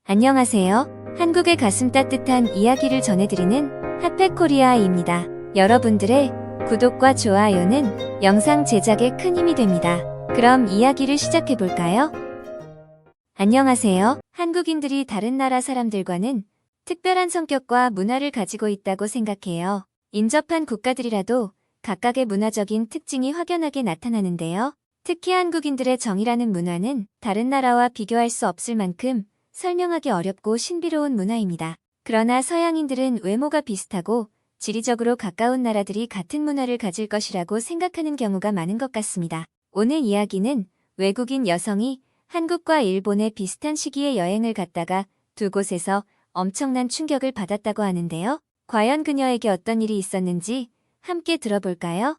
안녕하세요. 한국의 가슴 따뜻한 이야기를 전해드리는 핫팩코리아입니다. 여러분들의 구독과 좋아요는 영상 제작에 큰 힘이 됩니다. 그럼 이야기를 시작해볼까요? 안녕하세요. 한국인들이 다른 나라 사람들과는 특별한 성격과 문화를 가지고 있다고 생각해요. 인접한 국가들이라도 각각의 문화적인 특징이 확연하게 나타나는데요. 특히 한국인들의 정이라는 문화는 다른 나라와 비교할 수 없을 만큼 설명하기 어렵고 신비로운 문화입니다. 그러나 서양인들은 외모가 비슷하고 지리적으로 가까운 나라들이 같은 문화를 가질 것이라고 생각하는 경우가 많은 것 같습니다. 오늘 이야기는 외국인 여성이 한국과 일본에 비슷한 시기에 여행을 갔다가 두 곳에서 엄청난 충격을 받았다고 하는데요. 과연 그녀에게 어떤 일이 있었는지 함께 들어볼까요?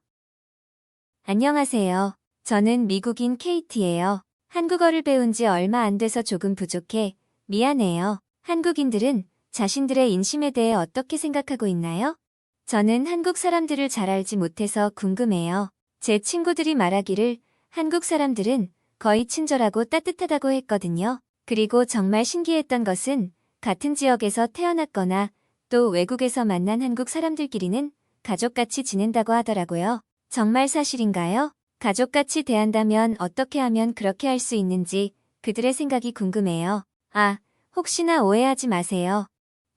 안녕하세요. 저는 미국인 케이티예요. 한국어를 배운 지 얼마 안 돼서 조금 부족해 미안해요. 한국인들은 자신들의 인심에 대해 어떻게 생각하고 있나요? 저는 한국 사람들을 잘 알지 못해서 궁금해요. 제 친구들이 말하기를 한국 사람들은 거의 친절하고 따뜻하다고 했거든요. 그리고 정말 신기했던 것은 같은 지역에서 태어났거나 또 외국에서 만난 한국 사람들끼리는 가족같이 지낸다고 하더라고요. 정말 사실인가요? 가족같이 대한다면 어떻게 하면 그렇게 할 수 있는지 그들의 생각이 궁금해요. 혹시나 오해하지 마세요.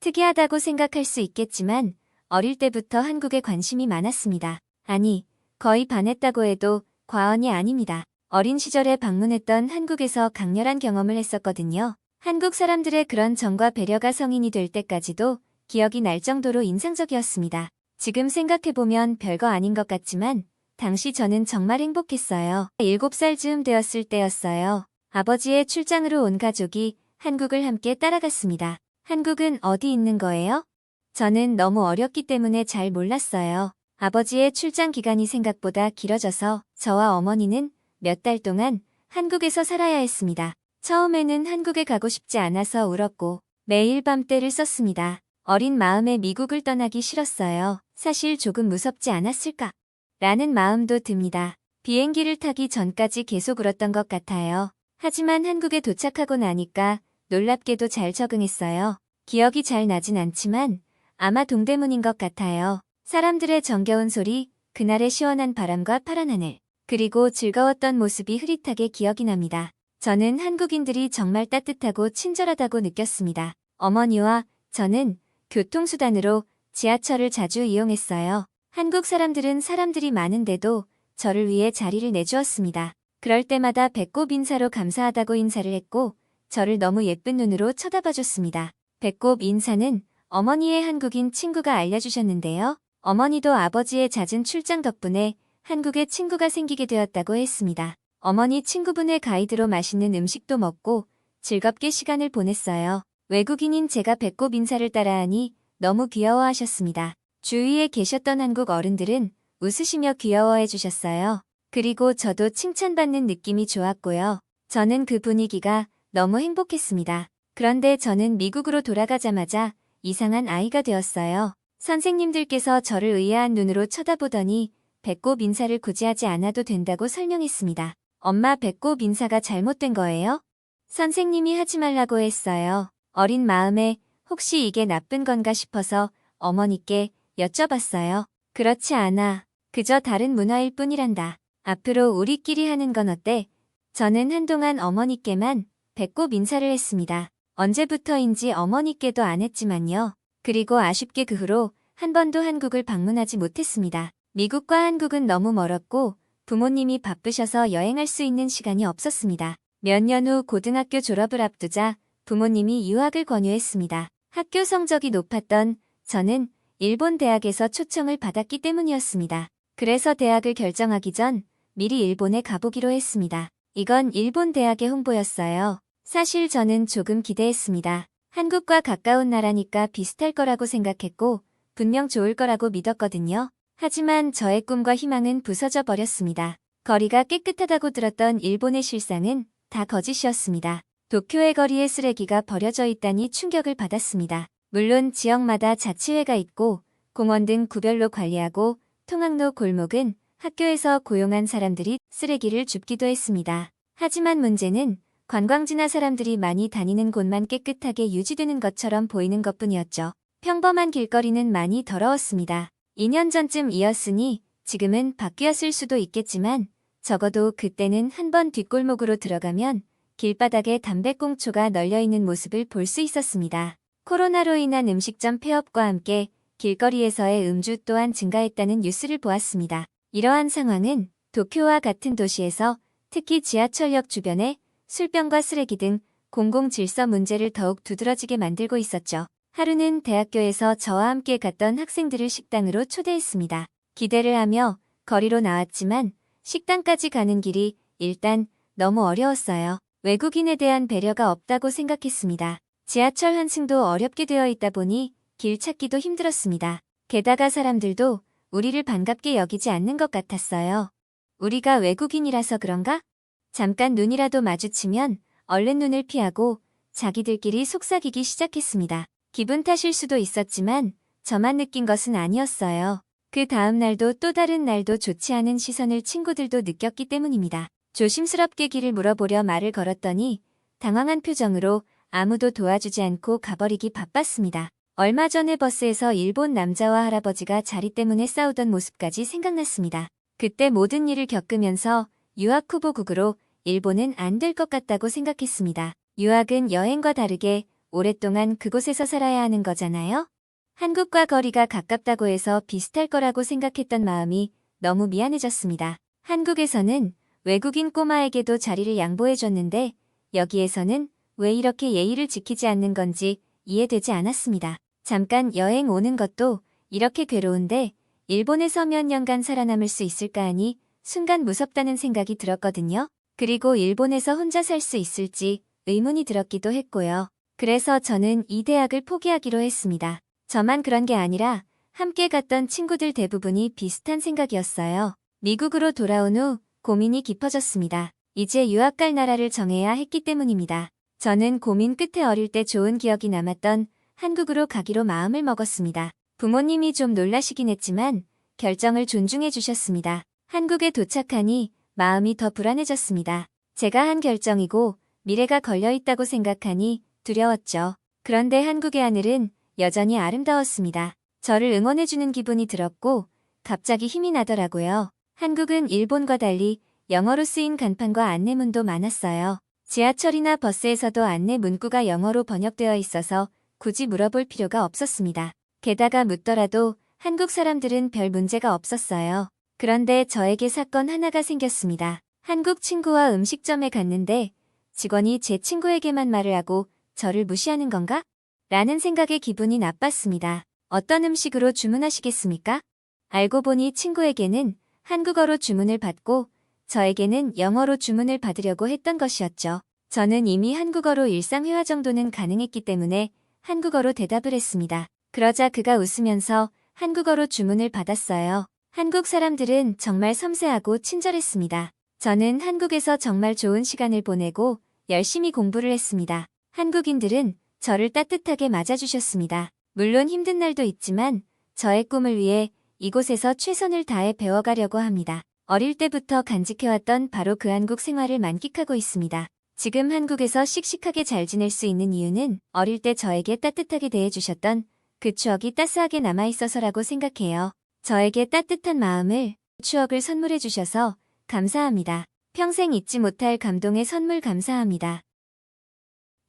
특이하다고 생각할 수 있겠지만 어릴 때부터 한국에 관심이 많았습니다. 아니, 거의 반했다고 해도 과언이 아닙니다. 어린 시절에 방문했던 한국에서 강렬한 경험을 했었거든요. 한국 사람들의 그런 정과 배려가 성인이 될 때까지도 기억이 날 정도로 인상적이었습니다. 지금 생각해보면 별거 아닌 것 같지만 당시 저는 정말 행복했어요. 7살쯤 되었을 때였어요. 아버지의 출장으로 온 가족이 한국을 함께 따라갔습니다. 한국은 어디 있는 거예요? 저는 너무 어렸기 때문에 잘 몰랐어요. 아버지의 출장 기간이 생각보다 길어져서 저와 어머니는 몇 달 동안 한국에서 살아야 했습니다. 처음에는 한국에 가고 싶지 않아서 울었고 매일 밤때를 썼습니다. 어린 마음에 미국을 떠나기 싫었어요. 사실 조금 무섭지 않았을까? 라는 마음도 듭니다. 비행기를 타기 전까지 계속 울었던 것 같아요. 하지만 한국에 도착하고 나니까 놀랍게도 잘 적응했어요. 기억이 잘 나진 않지만 아마 동대문인 것 같아요. 사람들의 정겨운 소리, 그날의 시원한 바람과 파란 하늘, 그리고 즐거웠던 모습이 흐릿하게 기억이 납니다. 저는 한국인들이 정말 따뜻하고 친절하다고 느꼈습니다. 어머니와 저는 교통수단으로 지하철을 자주 이용했어요. 한국 사람들은 사람들이 많은데도 저를 위해 자리를 내주었습니다. 그럴 때마다 배꼽 인사로 감사하다고 인사를 했고 저를 너무 예쁜 눈으로 쳐다봐줬습니다. 배꼽 인사는 어머니의 한국인 친구가 알려주셨는데요. 어머니도 아버지의 잦은 출장 덕분에 한국에 친구가 생기게 되었다고 했습니다. 어머니 친구분의 가이드로 맛있는 음식도 먹고 즐겁게 시간을 보냈어요. 외국인인 제가 배꼽 인사를 따라하니 너무 귀여워하셨습니다. 주위에 계셨던 한국 어른들은 웃으시며 귀여워해 주셨어요. 그리고 저도 칭찬받는 느낌이 좋았고요. 저는 그 분위기가 너무 행복했습니다. 그런데 저는 미국으로 돌아가자마자 이상한 아이가 되었어요. 선생님들께서 저를 의아한 눈으로 쳐다보더니 배꼽 인사를 굳이 하지 않아도 된다고 설명했습니다. 엄마, 배꼽 인사가 잘못된 거예요? 선생님이 하지 말라고 했어요. 어린 마음에 혹시 이게 나쁜 건가 싶어서 어머니께 여쭤봤어요. 그렇지 않아. 그저 다른 문화일 뿐이란다. 앞으로 우리끼리 하는 건 어때? 저는 한동안 어머니께만 배꼽 인사를 했습니다. 언제부터인지 어머니께도 안 했지만요. 그리고 아쉽게 그 후로 한 번도 한국을 방문하지 못했습니다. 미국과 한국은 너무 멀었고 부모님이 바쁘셔서 여행할 수 있는 시간이 없었습니다. 몇 년 후 고등학교 졸업을 앞두자 부모님이 유학을 권유했습니다. 학교 성적이 높았던 저는 일본 대학에서 초청을 받았기 때문이었습니다. 그래서 대학을 결정하기 전 미리 일본에 가보기로 했습니다. 이건 일본 대학의 홍보였어요. 사실 저는 조금 기대했습니다. 한국과 가까운 나라니까 비슷할 거라고 생각했고 분명 좋을 거라고 믿었거든요. 하지만 저의 꿈과 희망은 부서져 버렸습니다. 거리가 깨끗하다고 들었던 일본의 실상은 다 거짓이었습니다. 도쿄의 거리에 쓰레기가 버려져 있다니 충격을 받았습니다. 물론 지역마다 자치회가 있고 공원 등 구별로 관리하고 통학로 골목은 학교에서 고용한 사람들이 쓰레기를 줍기도 했습니다. 하지만 문제는 관광지나 사람들이 많이 다니는 곳만 깨끗하게 유지되는 것처럼 보이는 것뿐이었죠. 평범한 길거리는 많이 더러웠습니다. 2년 전쯤이었으니 지금은 바뀌었을 수도 있겠지만 적어도 그때는 한 번 뒷골목으로 들어가면 길바닥에 담배꽁초가 널려있는 모습을 볼 수 있었습니다. 코로나로 인한 음식점 폐업과 함께 길거리에서의 음주 또한 증가했다는 뉴스를 보았습니다. 이러한 상황은 도쿄와 같은 도시에서 특히 지하철역 주변에 술병과 쓰레기 등 공공질서 문제를 더욱 두드러지게 만들고 있었죠. 하루는 대학교에서 저와 함께 갔던 학생들을 식당으로 초대했습니다. 기대를 하며 거리로 나왔지만 식당까지 가는 길이 일단 너무 어려웠어요. 외국인에 대한 배려가 없다고 생각했습니다. 지하철 환승도 어렵게 되어 있다 보니 길 찾기도 힘들었습니다. 게다가 사람들도 우리를 반갑게 여기지 않는 것 같았어요. 우리가 외국인이라서 그런가? 잠깐 눈이라도 마주치면 얼른 눈을 피하고 자기들끼리 속삭이기 시작했습니다. 기분 탓일 수도 있었지만 저만 느낀 것은 아니었어요. 그 다음 날도 또 다른 날도 좋지 않은 시선을 친구들도 느꼈기 때문입니다. 조심스럽게 길을 물어보려 말을 걸었더니 당황한 표정으로 아무도 도와주지 않고 가버리기 바빴습니다. 얼마 전에 버스에서 일본 남자와 할아버지가 자리 때문에 싸우던 모습까지 생각났습니다. 그때 모든 일을 겪으면서 유학 후보국으로 일본은 안 될 것 같다고 생각했습니다. 유학은 여행과 다르게 오랫동안 그곳에서 살아야 하는 거잖아요? 한국과 거리가 가깝다고 해서 비슷할 거라고 생각했던 마음이 너무 미안해졌습니다. 한국에서는 외국인 꼬마에게도 자리를 양보해줬는데 여기에서는 왜 이렇게 예의를 지키지 않는 건지 이해되지 않았습니다. 잠깐 여행 오는 것도 이렇게 괴로운데 일본에서 몇 년간 살아남을 수 있을까 하니 순간 무섭다는 생각이 들었거든요. 그리고 일본에서 혼자 살 수 있을지 의문이 들었기도 했고요. 그래서 저는 이 대학을 포기하기로 했습니다. 저만 그런 게 아니라 함께 갔던 친구들 대부분이 비슷한 생각이었어요. 미국으로 돌아온 후 고민이 깊어졌습니다. 이제 유학 갈 나라를 정해야 했기 때문입니다. 저는 고민 끝에 어릴 때 좋은 기억이 남았던 한국으로 가기로 마음을 먹었습니다. 부모님이 좀 놀라시긴 했지만 결정을 존중해 주셨습니다. 한국에 도착하니 마음이 더 불안해졌습니다. 제가 한 결정이고 미래가 걸려있다고 생각하니 두려웠죠. 그런데 한국의 하늘은 여전히 아름다웠습니다. 저를 응원해주는 기분이 들었고 갑자기 힘이 나더라고요. 한국은 일본과 달리 영어로 쓰인 간판과 안내문도 많았어요. 지하철이나 버스에서도 안내 문구가 영어로 번역되어 있어서 굳이 물어볼 필요가 없었습니다. 게다가 묻더라도 한국 사람들은 별 문제가 없었어요. 그런데 저에게 사건 하나가 생겼습니다. 한국 친구와 음식점에 갔는데 직원이 제 친구에게만 말을 하고 저를 무시하는 건가? 라는 생각에 기분이 나빴습니다. 어떤 음식으로 주문하시겠습니까? 알고 보니 친구에게는 한국어로 주문을 받고 저에게는 영어로 주문을 받으려고 했던 것이었죠. 저는 이미 한국어로 일상회화 정도는 가능했기 때문에 한국어로 대답을 했습니다. 그러자 그가 웃으면서 한국어로 주문을 받았어요. 한국 사람들은 정말 섬세하고 친절했습니다. 저는 한국에서 정말 좋은 시간을 보내고 열심히 공부를 했습니다. 한국인들은 저를 따뜻하게 맞아주셨습니다. 물론 힘든 날도 있지만 저의 꿈을 위해 이곳에서 최선을 다해 배워가려고 합니다. 어릴 때부터 간직해왔던 바로 그 한국 생활을 만끽하고 있습니다. 지금 한국에서 씩씩하게 잘 지낼 수 있는 이유는 어릴 때 저에게 따뜻하게 대해주셨던 그 추억이 따스하게 남아있어서라고 생각해요. 저에게 따뜻한 마음을, 추억을 선물해 주셔서 감사합니다. 평생 잊지 못할 감동의 선물 감사합니다.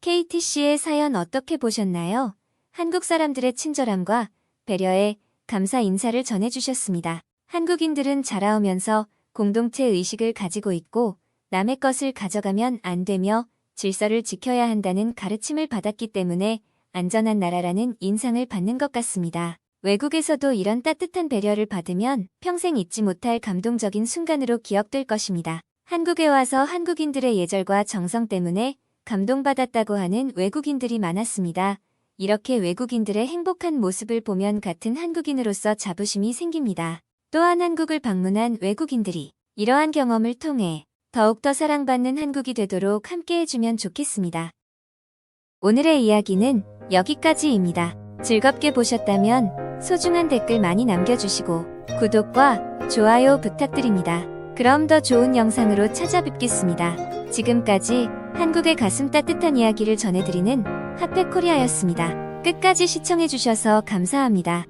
KT씨의 사연 어떻게 보셨나요? 한국 사람들의 친절함과 배려에 감사 인사를 전해주셨습니다. 한국인들은 자라오면서 공동체 의식을 가지고 있고 남의 것을 가져가면 안 되며 질서를 지켜야 한다는 가르침을 받았기 때문에 안전한 나라라는 인상을 받는 것 같습니다. 외국에서도 이런 따뜻한 배려를 받으면 평생 잊지 못할 감동적인 순간으로 기억될 것입니다. 한국에 와서 한국인들의 예절과 정성 때문에 감동받았다고 하는 외국인들이 많았습니다. 이렇게 외국인들의 행복한 모습을 보면 같은 한국인으로서 자부심이 생깁니다. 또한 한국을 방문한 외국인들이 이러한 경험을 통해 더욱더 사랑받는 한국이 되도록 함께 해주면 좋겠습니다. 오늘의 이야기는 여기까지입니다. 즐겁게 보셨다면 소중한 댓글 많이 남겨주시고 구독과 좋아요 부탁드립니다. 그럼 더 좋은 영상으로 찾아뵙겠습니다. 지금까지 한국의 가슴 따뜻한 이야기를 전해드리는 핫팩코리아였습니다. 끝까지 시청해주셔서 감사합니다.